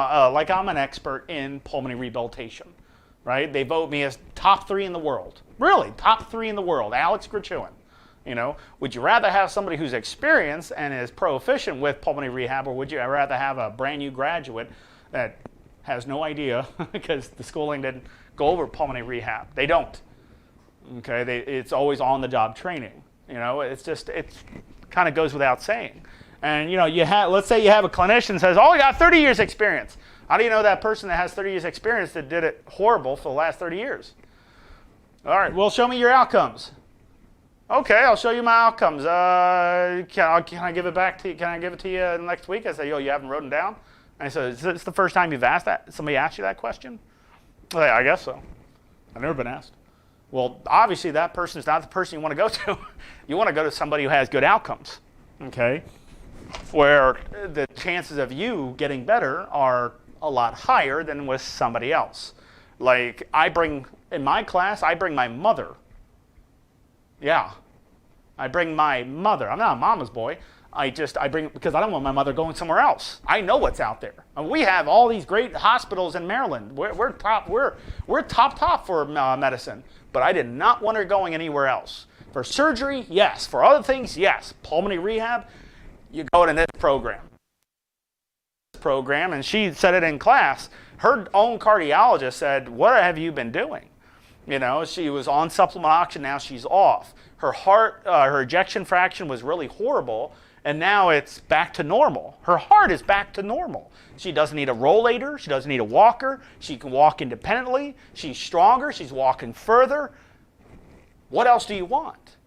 an expert in pulmonary rehabilitation, right? They vote me as top 3 in the world. Really, top 3 in the world. Alex Grichuhin. Would you rather have somebody who's experienced and is proficient with pulmonary rehab, or would you rather have a brand new graduate that has no idea because the schooling didn't go over pulmonary rehab? They don't. Okay, it's always on-the-job training. It kind of goes without saying. And let's say you have a clinician that says, "Oh, I got 30 years experience." How do you know that person that has 30 years experience that did it horrible for the last 30 years? All right, well, show me your outcomes. Okay, I'll show you my outcomes. Can I give it back to you? Can I give it to you next week? I say, you haven't written down? And I said, is this the first time you've asked that? Somebody asked you that question? I say, I guess so. I've never been asked. Well, obviously that person is not the person you want to go to. You want to go to somebody who has good outcomes, okay? Where the chances of you getting better are a lot higher than with somebody else. Like in my class, I bring my mother. Yeah, I bring my mother. I'm not a mama's boy. I bring, because I don't want my mother going somewhere else. I know what's out there. And we have all these great hospitals in Maryland. We're top for medicine. But I did not want her going anywhere else. For surgery, yes. For other things, yes. Pulmonary rehab, you go to this program. And she said it in class. Her own cardiologist said, "What have you been doing?" She was on supplemental oxygen, now she's off. Her heart, her ejection fraction was really horrible, and now it's back to normal. Her heart is back to normal. She doesn't need a rollator, she doesn't need a walker, she can walk independently, she's stronger, she's walking further. What else do you want?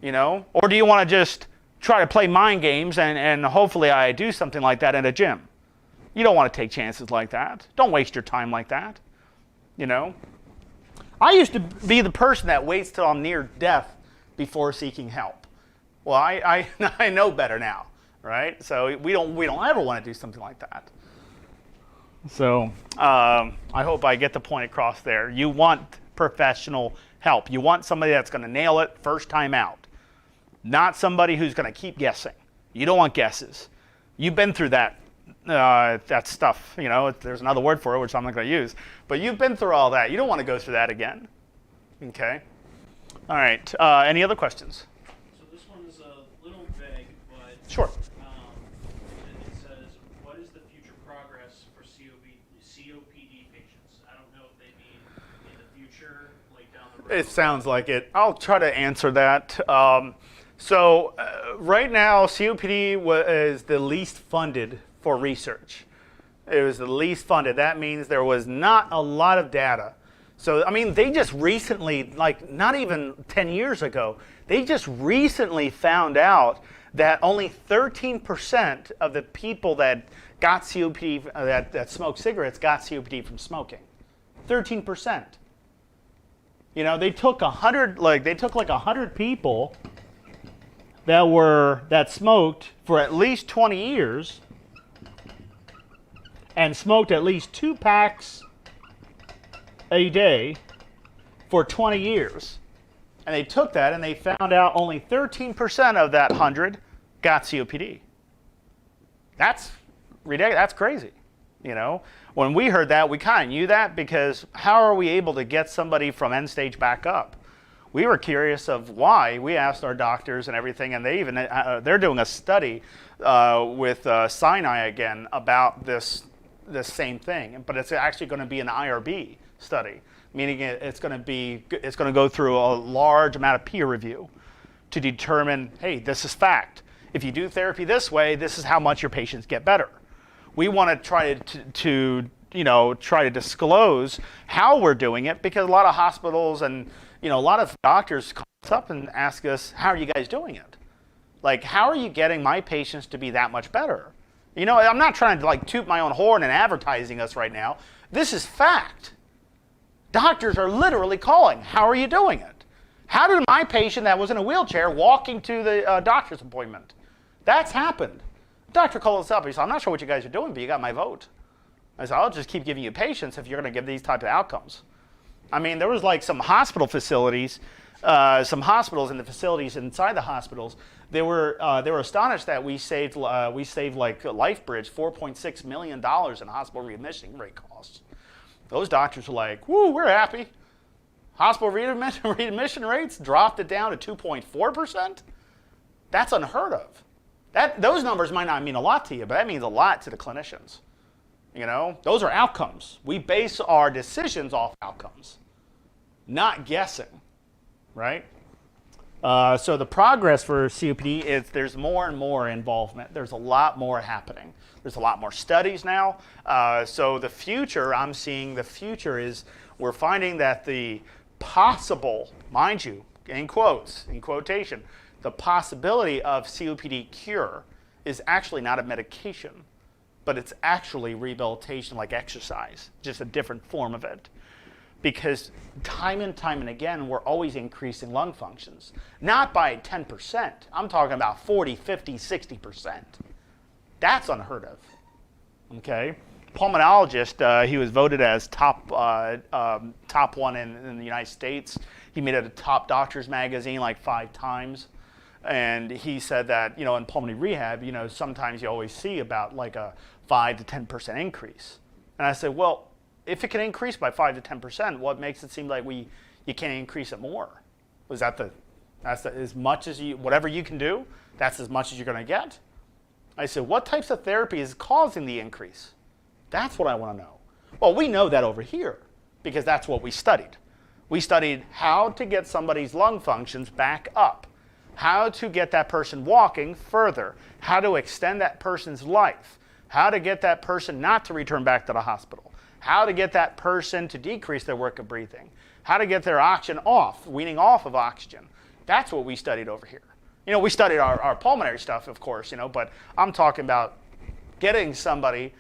Or do you want to just try to play mind games and hopefully I do something like that in a gym? You don't want to take chances like that. Don't waste your time like that. I used to be the person that waits till I'm near death before seeking help. Well, I know better now, right? So we don't ever want to do something like that. So I hope I get the point across there. You want professional help. You want somebody that's going to nail it first time out, not somebody who's going to keep guessing. You don't want guesses. You've been through that stuff. There's another word for it, which I'm not going to use. But you've been through all that. You don't want to go through that again. Okay. All right. Any other questions? So this one is a little vague, but sure. It says, "What is the future progress for COPD patients?" I don't know if they mean in the future, like down the road. It sounds like it. I'll try to answer that. So right now, COPD is the least funded for research. It was the least funded. That means there was not a lot of data. So, I mean, they just recently, like not even 10 years ago, they just recently found out that only 13% of the people that got COPD, that smoked cigarettes, got COPD from smoking. 13%. You know, they took 100 people that smoked for at least 20 years and smoked at least 2 packs a day for 20 years. And they took that and they found out only 13% of that 100 got COPD. That's ridiculous. That's crazy. You know, when we heard that, we kind of knew that, because how are we able to get somebody from end stage back up? We were curious of why. We asked our doctors and everything, and they're doing a study with Sinai again about this same thing, but it's actually going to be an IRB study, meaning it's going to go through a large amount of peer review to determine, hey, this is fact. If you do therapy this way, this is how much your patients get better. We want to try to disclose how we're doing it, because a lot of hospitals and a lot of doctors call us up and ask us, how are you guys doing it? Like, how are you getting my patients to be that much better? You know, I'm not trying to like toot my own horn and advertising us right now. This is fact. Doctors are literally calling, how are you doing it? How did my patient that was in a wheelchair walking to the doctor's appointment? That's happened. The doctor called us up. He said, I'm not sure what you guys are doing, but you got my vote. I said, I'll just keep giving you patients if you're going to give these types of outcomes. I mean, there was like some hospital facilities, some hospitals and the facilities inside the hospitals. They were astonished that we saved like LifeBridge $4.6 million in hospital readmission rate costs. Those doctors were like, woo, we're happy. Hospital readmission rates dropped it down to 2.4%. That's unheard of. Those numbers might not mean a lot to you, but that means a lot to the clinicians. You know, those are outcomes. We base our decisions off outcomes, not guessing, right? So the progress for COPD is there's more and more involvement. There's a lot more happening. There's a lot more studies now. So the future, I'm seeing the future is we're finding that the possible, mind you, in quotes, in quotation, the possibility of COPD cure is actually not a medication, but it's actually rehabilitation like exercise, just a different form of it. Because time and again, we're always increasing lung functions. Not by 10%. I'm talking about 40, 50, 60%. That's unheard of, okay? Pulmonologist, he was voted as top one in the United States. He made it a top doctors magazine like 5 times. And he said that, you know, in pulmonary rehab, you know, sometimes you always see about like a 5 to 10% increase. And I said, well, if it can increase by 5 to 10%, what makes it seem like you can't increase it more? Was that's as much as whatever you can do, that's as much as you're going to get? I said, what types of therapy is causing the increase? That's what I want to know. Well, we know that over here because that's what we studied. We studied how to get somebody's lung functions back up, how to get that person walking further, how to extend that person's life, how to get that person not to return back to the hospital, how to get that person to decrease their work of breathing, how to get their oxygen off, weaning off of oxygen. That's what we studied over here. You know, we studied our pulmonary stuff, of course, you know, but I'm talking about getting somebody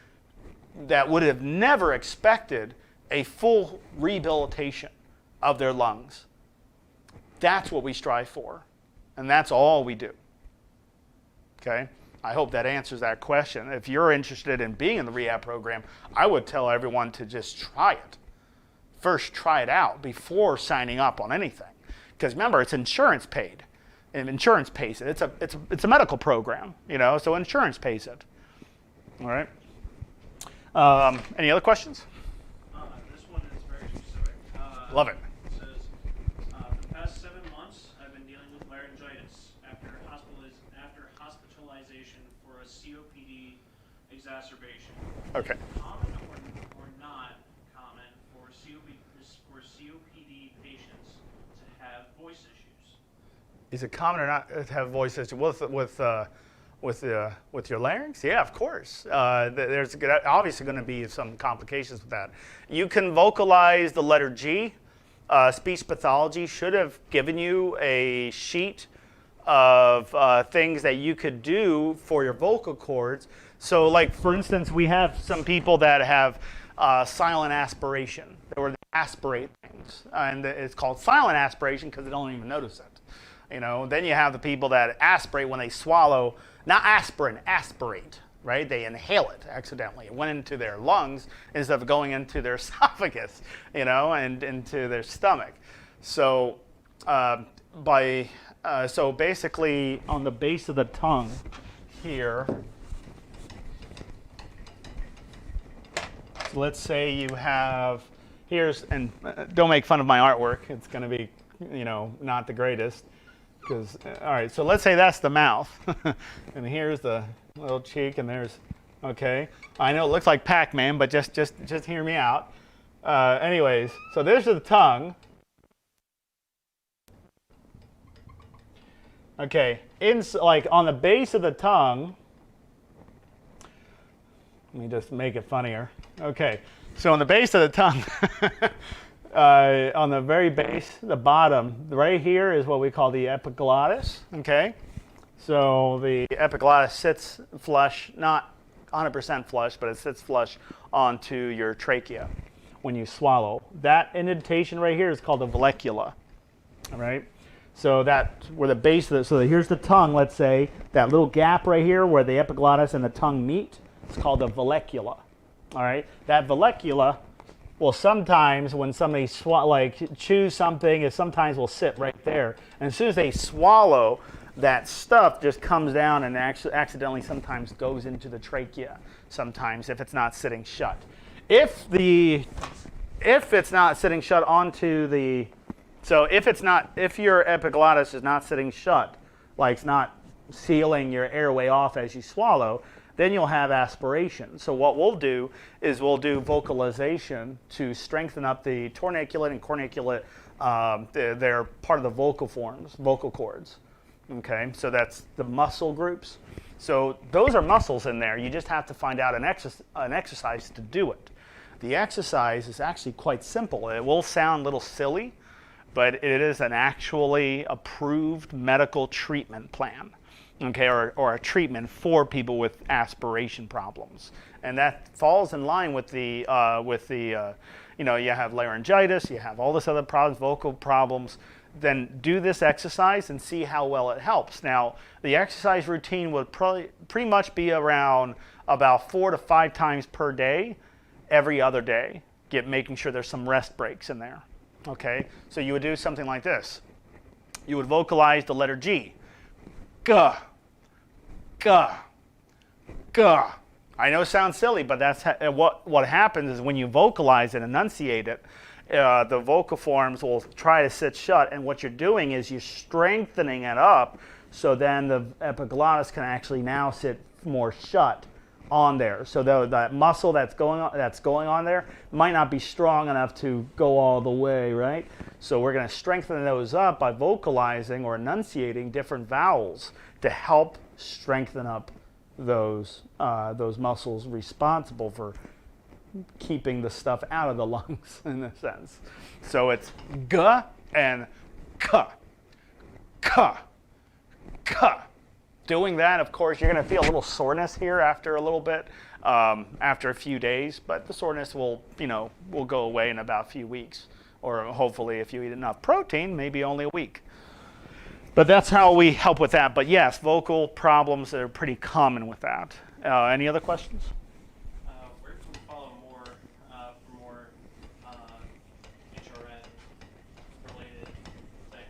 that would have never expected a full rehabilitation of their lungs. That's what we strive for, and that's all we do. Okay? I hope that answers that question. If you're interested in being in the rehab program, I would tell everyone to just try it. First, try it out before signing up on anything. Because remember, it's insurance paid. And insurance pays it. It's a medical program, you know, so insurance pays it. All right. Any other questions? This one is very specific. Love it. It says, for the past 7 months, I've been dealing with laryngitis after hospitalization for a COPD exacerbation. Okay. Common or not common for COPD patients to have voice issues? Is it common or not to have voice issues with with your larynx? Yeah, of course. There's obviously going to be some complications with that. You can vocalize the letter G. Speech pathology should have given you a sheet of things that you could do for your vocal cords. So, like for instance, we have some people that have silent aspiration, or they aspirate things, and it's called silent aspiration because they don't even notice it. You know, then you have the people that aspirate when they swallow, not aspirin, aspirate, right? They inhale it accidentally. It went into their lungs instead of going into their esophagus, you know, and into their stomach. So, so basically on the base of the tongue here, so let's say you have, and don't make fun of my artwork. It's going to be, you know, not the greatest. Because, all right, so let's say that's the mouth, and here's the little cheek, and there's, okay. I know it looks like Pac-Man, but just hear me out. Anyways, so there's the tongue. Okay, like on the base of the tongue, let me just make it funnier. Okay, so on the base of the tongue, on the very base, the bottom, right here is what we call the epiglottis, okay? So the epiglottis sits flush, not 100% flush, but it sits flush onto your trachea when you swallow. That indentation right here is called the vallecula, all right? So that's where the base of it, so here's the tongue, let's say, that little gap right here where the epiglottis and the tongue meet, it's called the vallecula, all right? That vallecula, well, sometimes when somebody chews something, it sometimes will sit right there. And as soon as they swallow, that stuff just comes down and accidentally sometimes goes into the trachea. Sometimes, if it's not sitting shut. If it's not sitting shut onto the, so if your epiglottis is not sitting shut, like it's not sealing your airway off as you swallow, then you'll have aspiration. So what we'll do is we'll do vocalization to strengthen up the tourniculate and corniculate. They're part of the vocal cords. Okay, so that's the muscle groups. So those are muscles in there. You just have to find out an exercise to do it. The exercise is actually quite simple. It will sound a little silly, but it is an actually approved medical treatment plan. Okay, or a treatment for people with aspiration problems, and that falls in line with the you know, you have laryngitis, you have all this other problems, vocal problems. Then do this exercise and see how well it helps. Now, the exercise routine would pretty much be around about 4 to 5 times per day, every other day. Making sure there's some rest breaks in there. Okay, so you would do something like this. You would vocalize the letter G. Guh. Guh, guh. I know it sounds silly, but that's what happens is when you vocalize and enunciate it, the vocal forms will try to sit shut, and what you're doing is you're strengthening it up, so then the epiglottis can actually now sit more shut on there. So that muscle that's going on there might not be strong enough to go all the way, right? So we're going to strengthen those up by vocalizing or enunciating different vowels to help strengthen up those muscles responsible for keeping the stuff out of the lungs, in a sense. So it's g and k, k, k. Doing that, of course, you're going to feel a little soreness here after a little bit, after a few days, but the soreness will go away in about a few weeks, or hopefully if you eat enough protein, maybe only a week. But that's how we help with that. But yes, vocal problems are pretty common with that. Any other questions? Where can we follow more for more HRN-related things?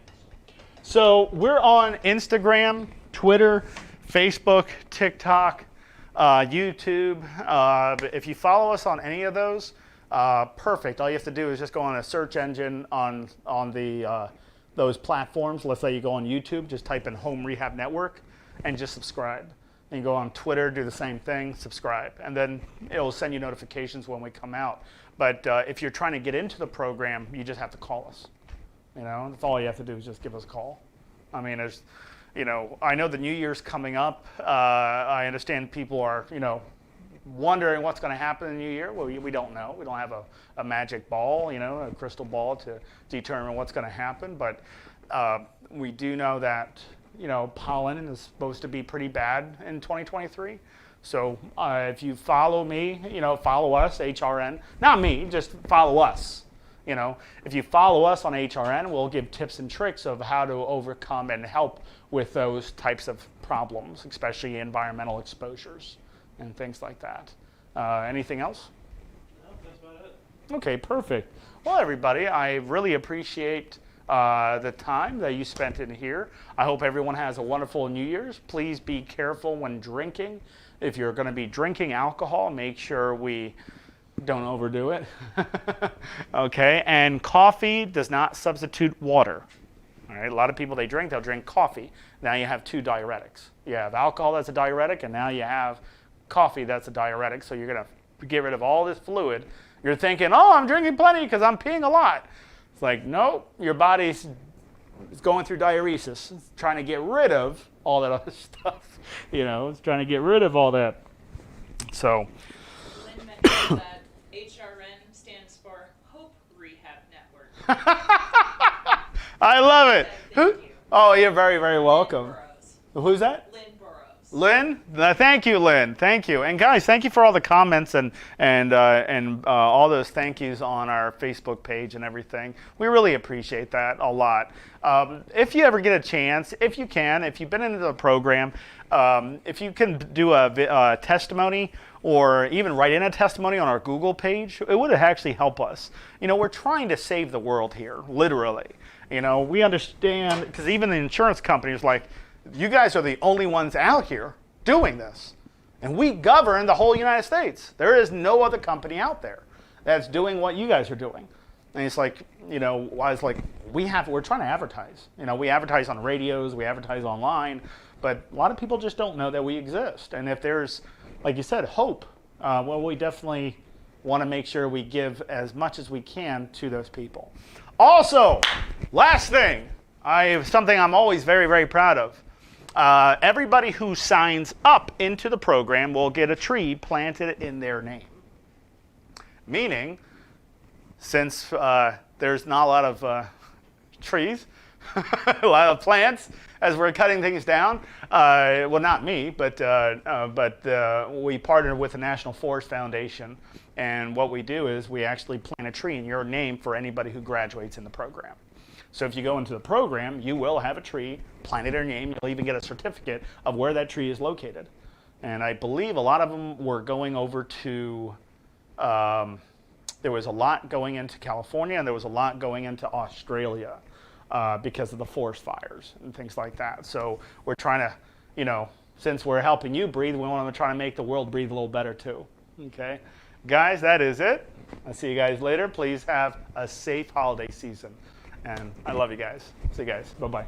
So we're on Instagram, Twitter, Facebook, TikTok, YouTube. If you follow us on any of those, perfect. All you have to do is just go on a search engine on those platforms. Let's say you go on YouTube, just type in Home Rehab Network and just subscribe. And you go on Twitter, do the same thing, subscribe. And then it'll send you notifications when we come out. But if you're trying to get into the program, you just have to call us. You know, that's all you have to do is just give us a call. I mean, I know the New Year's coming up. I understand people are, wondering what's going to happen in the new year. Well, we don't know. We don't have a magic ball, a crystal ball to determine what's going to happen. But we do know that, pollen is supposed to be pretty bad in 2023. So if you follow me, follow us, HRN. Not me, just follow us. If you follow us on HRN, we'll give tips and tricks of how to overcome and help with those types of problems, especially environmental exposures and things like that. Anything else? No, that's about it. Okay, perfect. Well, everybody, I really appreciate the time that you spent in here. I hope everyone has a wonderful New Year's. Please be careful when drinking. If you're going to be drinking alcohol, make sure we don't overdo it. Okay, and coffee does not substitute water. All right, a lot of people, they'll drink coffee. Now you have two diuretics. You have alcohol that's a diuretic, and now you have coffee that's a diuretic. So you're going to get rid of all this fluid. You're thinking, oh, I'm drinking plenty because I'm peeing a lot. It's like, no, your body's going through diuresis. It's trying to get rid of all that other stuff. It's trying to get rid of all that. So Lynn mentioned that HRN stands for Hope Rehab Network. I love it. Thank you. Oh, you're very, very welcome. Lynn Burrows. Who's that? Lynn Burrows. Lynn? Thank you, Lynn. Thank you. And guys, thank you for all the comments and all those thank yous on our Facebook page and everything. We really appreciate that a lot. If you ever get a chance, if you've been into the program, if you can do a testimony or even write in a testimony on our Google page, it would actually help us. We're trying to save the world here, literally. We understand, because even the insurance companies like, you guys are the only ones out here doing this. And we govern the whole United States. There is no other company out there that's doing what you guys are doing. And it's like, we're trying to advertise. We advertise on radios, we advertise online, but a lot of people just don't know that we exist. And if there's, like you said, hope, well, we definitely want to make sure we give as much as we can to those people. Also, last thing, something I'm always very, very proud of. Everybody who signs up into the program will get a tree planted in their name. Meaning, since there's not a lot of trees, a lot of plants, as we're cutting things down, well, not me, but we partner with the National Forest Foundation, and what we do is we actually plant a tree in your name for anybody who graduates in the program. So if you go into the program, you will have a tree planted in your name. You'll even get a certificate of where that tree is located. And I believe a lot of them were going over to, there was a lot going into California, and there was a lot going into Australia because of the forest fires and things like that. So we're trying to, since we're helping you breathe, we want to try to make the world breathe a little better too. Okay? Guys, that is it. I'll see you guys later. Please have a safe holiday season. And I love you guys. See you guys. Bye-bye.